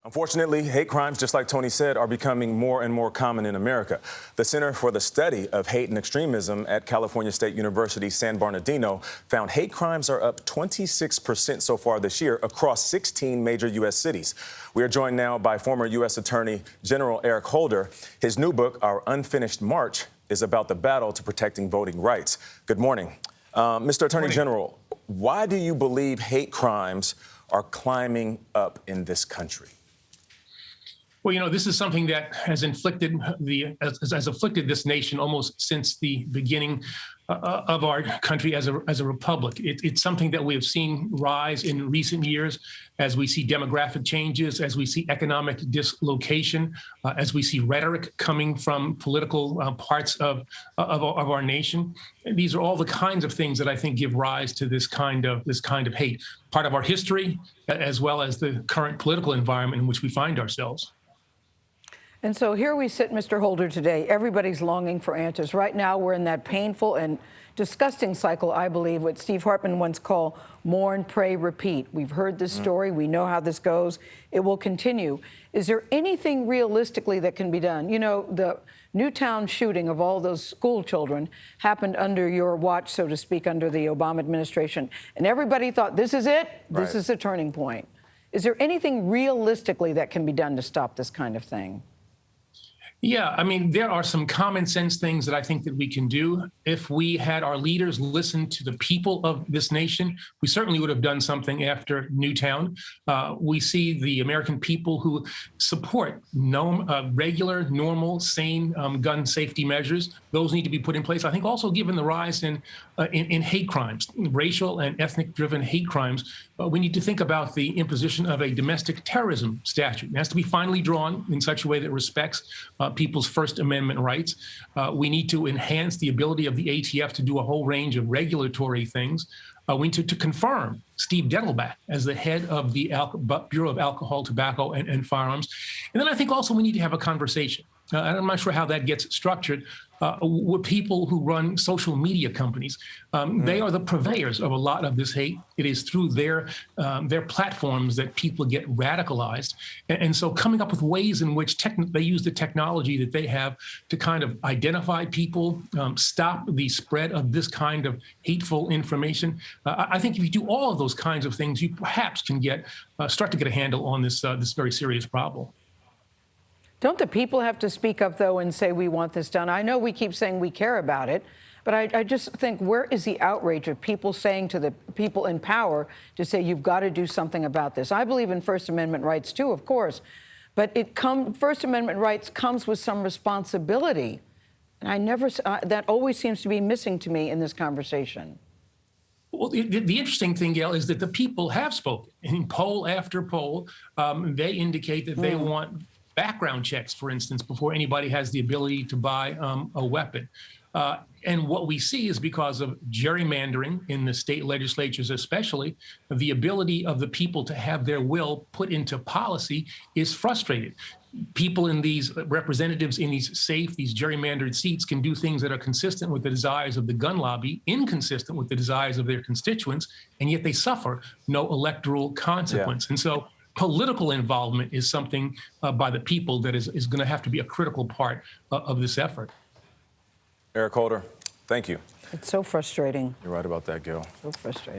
Unfortunately, hate crimes, just like Tony said, are becoming more and more common in America. The Center for the Study of Hate and Extremism at California State University, San Bernardino, found hate crimes are up 26% so far this year across 16 major U.S. cities. We are joined now by former U.S. Attorney General Eric Holder. His new book, Our Unfinished March, is about the battle to protecting voting rights. Good morning. Mr. Attorney General, why do you believe hate crimes are climbing up in this country? Well, you know, this is something that has afflicted this nation almost since the beginning of our country as a republic. It's something that we have seen rise in recent years as we see demographic changes, as we see economic dislocation, as we see rhetoric coming from political parts of our nation. And these are all the kinds of things that I think give rise to this kind of hate, part of our history, as well as the current political environment in which we find ourselves. And so here we sit, Mr. Holder, today. Everybody's longing for answers. Right now, we're in that painful and disgusting cycle, I believe, what Steve Hartman once called mourn, pray, repeat. We've heard this story. We know how this goes. It will continue. Is there anything realistically that can be done? You know, the Newtown shooting of all those school children happened under your watch, so to speak, under the Obama administration. And everybody thought, this is it. This is the turning point. Is there anything realistically that can be done to stop this kind of thing? Yeah, I mean, there are some common sense things that I think that we can do. If we had our leaders listen to the people of this nation, we certainly would have done something after Newtown. We see the American people who support regular, normal, sane gun safety measures. Those need to be put in place. I think also given the rise in hate crimes, racial and ethnic-driven hate crimes, we need to think about the imposition of a domestic terrorism statute. It has to be finely drawn in such a way that respects people's First Amendment rights. We need to enhance the ability of the ATF to do a whole range of regulatory things. We need to confirm Steve Dettelbach as the head of the Bureau of Alcohol, Tobacco, and Firearms. And then I think also we need to have a conversation. I'm not sure how that gets structured with people who run social media companies. They are the purveyors of a lot of this hate. It is through their platforms that people get radicalized. And so coming up with ways in which they use the technology that they have to kind of identify people, stop the spread of this kind of hateful information. I think if you do all of those kinds of things, you perhaps can start to get a handle on this very serious problem. Don't the people have to speak up, though, and say, we want this done? I know we keep saying we care about it, but I just think, where is the outrage of people saying to the people in power to say, you've got to do something about this? I believe in First Amendment rights, too, of course, but First Amendment rights comes with some responsibility. And that always seems to be missing to me in this conversation. Well, the interesting thing, Gayle, is that the people have spoken. In poll after poll, they indicate that they want background checks, for instance, before anybody has the ability to buy a weapon. And what we see is because of gerrymandering in the state legislatures especially, the ability of the people to have their will put into policy is frustrated. People in these representatives in these gerrymandered seats can do things that are consistent with the desires of the gun lobby, inconsistent with the desires of their constituents, and yet they suffer no electoral consequence. Yeah. And so political involvement is something by the people that is going to have to be a critical part of this effort. Eric Holder, thank you. It's so frustrating. You're right about that, Gayle. So frustrating.